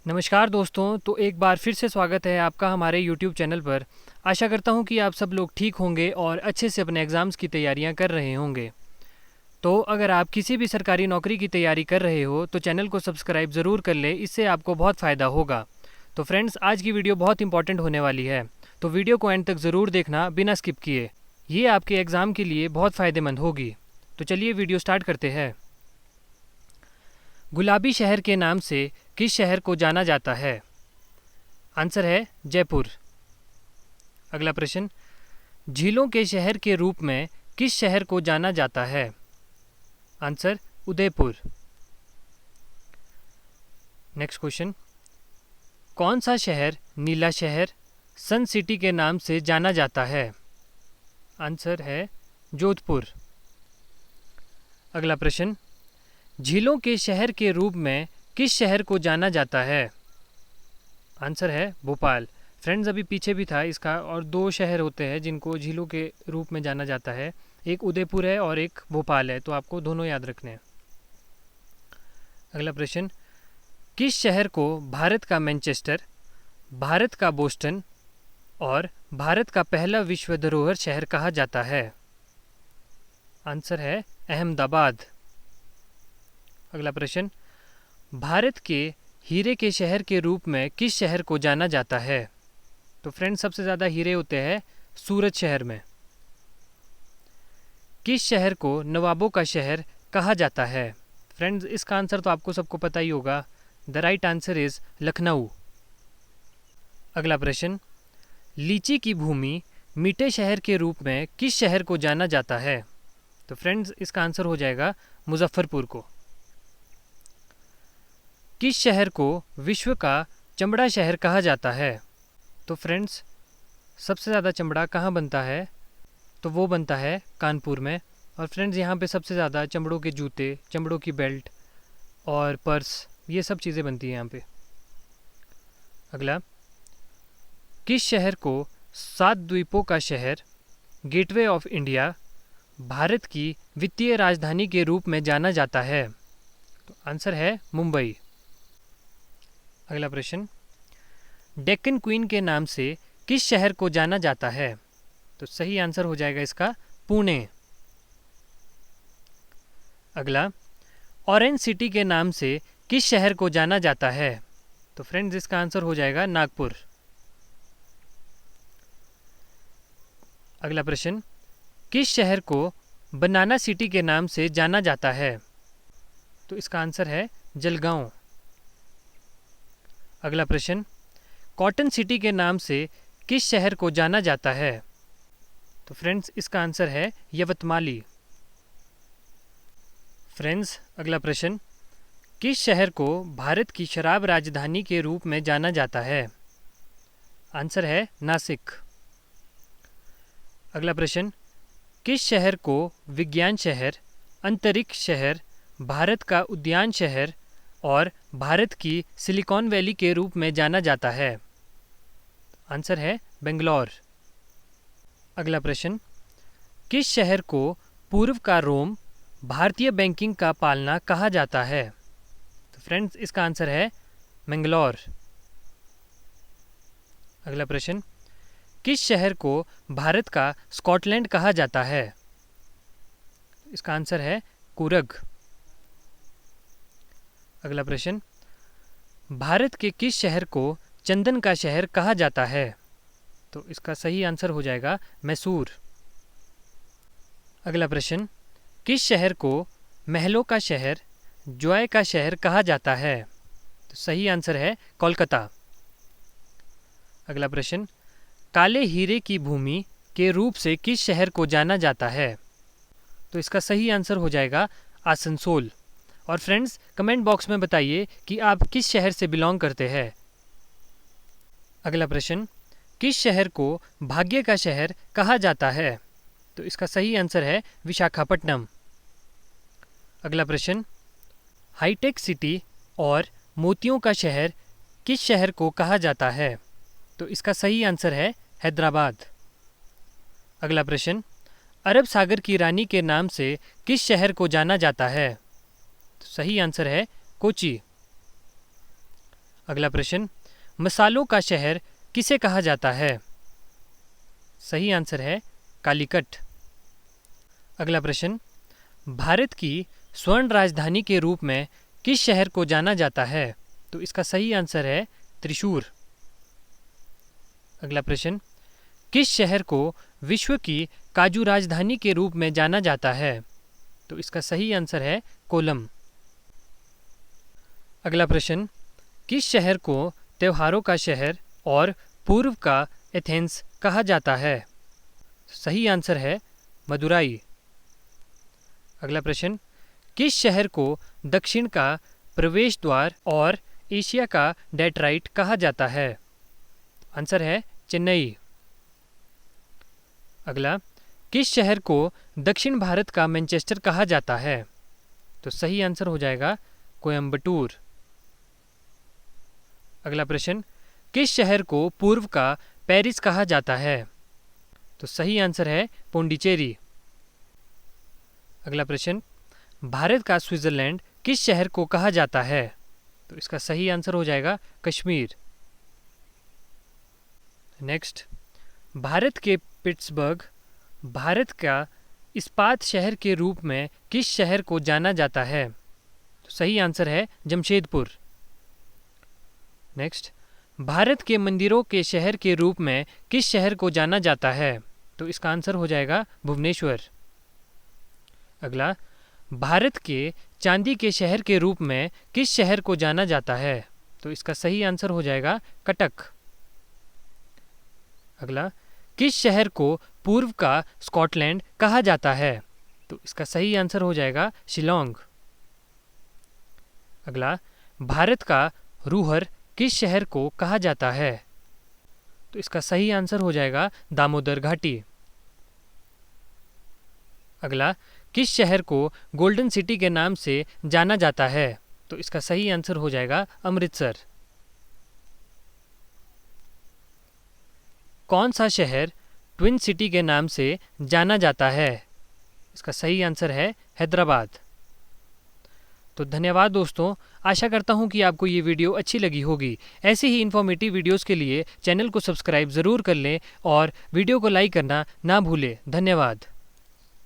नमस्कार दोस्तों, तो एक बार फिर से स्वागत है आपका हमारे YouTube चैनल पर। आशा करता हूँ कि आप सब लोग ठीक होंगे और अच्छे से अपने एग्ज़ाम्स की तैयारियाँ कर रहे होंगे। तो अगर आप किसी भी सरकारी नौकरी की तैयारी कर रहे हो तो चैनल को सब्सक्राइब ज़रूर कर लें, इससे आपको बहुत फ़ायदा होगा। तो फ्रेंड्स, आज की वीडियो बहुत इंपॉर्टेंट होने वाली है, तो वीडियो को एंड तक ज़रूर देखना बिना स्किप किए। ये आपके एग्ज़ाम के लिए बहुत फ़ायदेमंद होगी। तो चलिए वीडियो स्टार्ट करते हैं। गुलाबी शहर के नाम से किस शहर को जाना जाता है? आंसर है जयपुर। अगला प्रश्न, झीलों के शहर के रूप में किस शहर को जाना जाता है? आंसर उदयपुर। नेक्स्ट क्वेश्चन, कौन सा शहर नीला शहर सन सिटी के नाम से जाना जाता है? आंसर है जोधपुर। अगला प्रश्न, झीलों के शहर के रूप में किस शहर को जाना जाता है? आंसर है भोपाल। फ्रेंड्स, अभी पीछे भी था इसका, और दो शहर होते हैं जिनको झीलों के रूप में जाना जाता है, एक उदयपुर है और एक भोपाल है, तो आपको दोनों याद रखने हैं। अगला प्रश्न, किस शहर को भारत का मैनचेस्टर, भारत का बोस्टन और भारत का पहला विश्व धरोहर शहर कहा जाता है? आंसर है अहमदाबाद। अगला प्रश्न, भारत के हीरे के शहर के रूप में किस शहर को जाना जाता है? तो फ्रेंड्स, सबसे ज़्यादा हीरे होते हैं सूरत शहर में। किस शहर को नवाबों का शहर कहा जाता है? फ्रेंड्स, इसका आंसर तो आपको सबको पता ही होगा। The right answer is Lucknow. अगला प्रश्न, लीची की भूमि मीठे शहर के रूप में किस शहर को जाना जाता है? तो फ्रेंड्स, इसका आंसर हो जाएगा मुजफ्फरपुर को। किस शहर को विश्व का चमड़ा शहर कहा जाता है? तो फ्रेंड्स, सबसे ज़्यादा चमड़ा कहाँ बनता है? तो वो बनता है कानपुर में। और फ्रेंड्स, यहाँ पे सबसे ज़्यादा चमड़ों के जूते, चमड़ों की बेल्ट और पर्स, ये सब चीज़ें बनती हैं यहाँ पे। अगला, किस शहर को सात द्वीपों का शहर, गेटवे ऑफ इंडिया, भारत की वित्तीय राजधानी के रूप में जाना जाता है? तो आंसर है मुंबई। अगला प्रश्न, डेक्कन क्वीन के नाम से किस शहर को जाना जाता है? तो सही आंसर हो जाएगा इसका पुणे। अगला, ऑरेंज सिटी के नाम से किस शहर को जाना जाता है? तो फ्रेंड्स, इसका आंसर हो जाएगा नागपुर। अगला प्रश्न, किस शहर को बनाना सिटी के नाम से जाना जाता है? तो इसका आंसर है जलगांव। अगला प्रश्न, कॉटन सिटी के नाम से किस शहर को जाना जाता है? तो फ्रेंड्स, इसका आंसर है यवतमाली। फ्रेंड्स, अगला प्रश्न, किस शहर को भारत की शराब राजधानी के रूप में जाना जाता है? आंसर है नासिक। अगला प्रश्न, किस शहर को विज्ञान शहर, अंतरिक्ष शहर, भारत का उद्यान शहर और भारत की सिलिकॉन वैली के रूप में जाना जाता है? आंसर है बेंगलोर। अगला प्रश्न, किस शहर को पूर्व का रोम, भारतीय बैंकिंग का पालना कहा जाता है? तो फ्रेंड्स, इसका आंसर है मैंगलोर। अगला प्रश्न, किस शहर को भारत का स्कॉटलैंड कहा जाता है? इसका आंसर है कुरग। अगला प्रश्न, भारत के किस शहर को चंदन का शहर कहा जाता है? तो इसका सही आंसर हो जाएगा मैसूर। अगला प्रश्न, किस शहर को महलों का शहर, जॉय का शहर कहा जाता है? तो सही आंसर है कोलकाता। अगला प्रश्न, काले हीरे की भूमि के रूप से किस शहर को जाना जाता है? तो इसका सही आंसर हो जाएगा आसनसोल। और फ्रेंड्स, कमेंट बॉक्स में बताइए कि आप किस शहर से बिलोंग करते हैं। अगला प्रश्न, किस शहर को भाग्य का शहर कहा जाता है? तो इसका सही आंसर है विशाखापट्टनम। अगला प्रश्न, हाईटेक सिटी और मोतियों का शहर किस शहर को कहा जाता है? तो इसका सही आंसर है हैदराबाद। अगला प्रश्न, अरब सागर की रानी के नाम से किस शहर को जाना जाता है? तो सही आंसर है कोची। अगला प्रश्न, मसालों का शहर किसे कहा जाता है? सही आंसर है कालीकट। अगला प्रश्न, भारत की स्वर्ण राजधानी के रूप में किस शहर को जाना जाता है? तो इसका सही आंसर है त्रिशूर। अगला प्रश्न, किस शहर को विश्व की काजू राजधानी के रूप में जाना जाता है? तो इसका सही आंसर है कोलम। अगला प्रश्न, किस शहर को त्योहारों का शहर और पूर्व का एथेंस कहा जाता है? सही आंसर है मदुराई। अगला प्रश्न, किस शहर को दक्षिण का प्रवेश द्वार और एशिया का डेट्राइट कहा जाता है? आंसर है चेन्नई। अगला, किस शहर को दक्षिण भारत का मैनचेस्टर कहा जाता है? तो सही आंसर हो जाएगा कोयम्बटूर। अगला प्रश्न, किस शहर को पूर्व का पेरिस कहा जाता है? तो सही आंसर है पोंडिचेरी। अगला प्रश्न, भारत का स्विट्जरलैंड किस शहर को कहा जाता है? तो इसका सही आंसर हो जाएगा कश्मीर। नेक्स्ट, भारत के पिट्सबर्ग भारत का इस्पात शहर के रूप में किस शहर को जाना जाता है? तो सही आंसर है जमशेदपुर। नेक्स्ट, भारत के मंदिरों के शहर के रूप में किस शहर को जाना जाता है? तो इसका आंसर हो जाएगा भुवनेश्वर। अगला, भारत के चांदी के शहर के रूप में किस शहर को जाना जाता है? तो इसका सही आंसर हो जाएगा कटक। अगला, किस शहर को पूर्व का स्कॉटलैंड कहा जाता है? तो इसका सही आंसर हो जाएगा शिलोंग। अगला, भारत का रूहर किस शहर को कहा जाता है? तो इसका सही आंसर हो जाएगा दामोदर घाटी। अगला, किस शहर को गोल्डन सिटी के नाम से जाना जाता है? तो इसका सही आंसर हो जाएगा अमृतसर। कौन सा शहर ट्विन सिटी के नाम से जाना जाता है? इसका सही आंसर है हैदराबाद। तो धन्यवाद दोस्तों, आशा करता हूँ कि आपको ये वीडियो अच्छी लगी होगी। ऐसी ही इन्फॉर्मेटिव वीडियोस के लिए चैनल को सब्सक्राइब ज़रूर कर लें और वीडियो को लाइक करना ना भूलें। धन्यवाद।